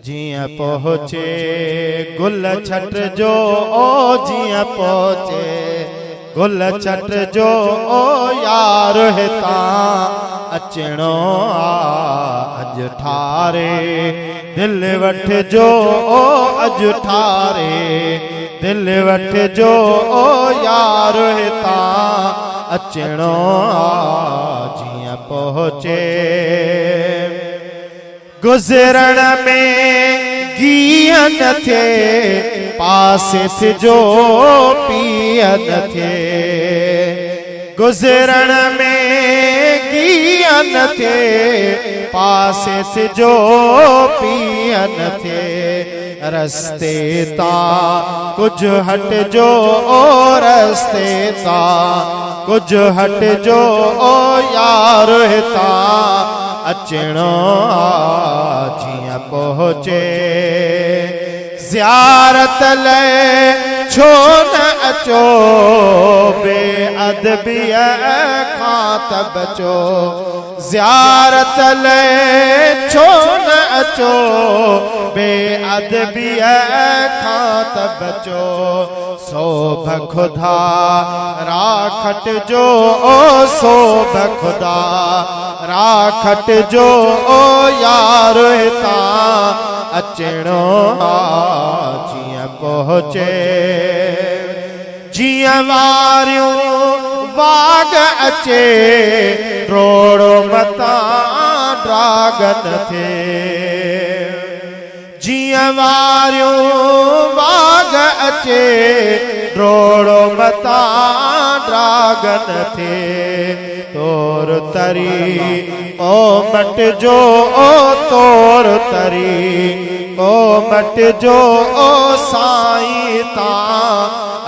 जिया पहुँचे गुल छट जो ओ जिया पहुँचे गुल छट जो ओ यार हिता अचणो अज ठारे दिल वठ जो ओ अज ठारे दिल वठ जो ओ यार हिता अचणो जिया पहुँचे गुजरण में गियन थे पासे थे जो पियन थे गुजरण में गियन थे पासे थे जो पियन थे रस्ते ता कुछ हट जो ओ रस्ते ता कुछ हट जो ओ यार हिता अचणो जिया पहुँचे ज़ियारत ले छो न अचो बेअदबीअ खां त बचो ज़ियारत ले छो न अचो बेअदबीअ खां त बचो सोभ खुदा राखट जो ओ सोभ खुदा राखट जो ओ यार हिता अचणो जिया पहुँचे जिया वारियूं वाग अचे रोड़ो मता ड्रागन थे जिया वारियूं वाग अचे रोड़ो मता ड्रागन थे तोर तरी ओ मट जो ओ तोर तरी ओ मट जो ओ साईं ता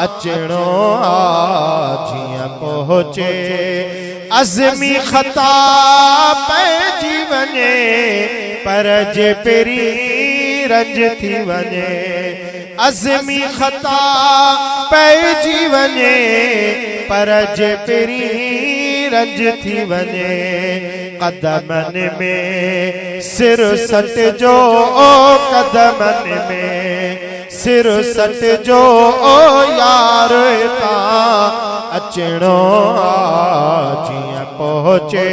अचणो जिया पहुँचे अज़मी खता पइजी वञे पर जे पेरी रज थी वञे अज़मी खता पइजी वञे पर जे पेरी रज थी वञे कदमन में सिर सट जो ओ कदमन में सिर सट जो ओ यार ता अचणो जिया पहुँचे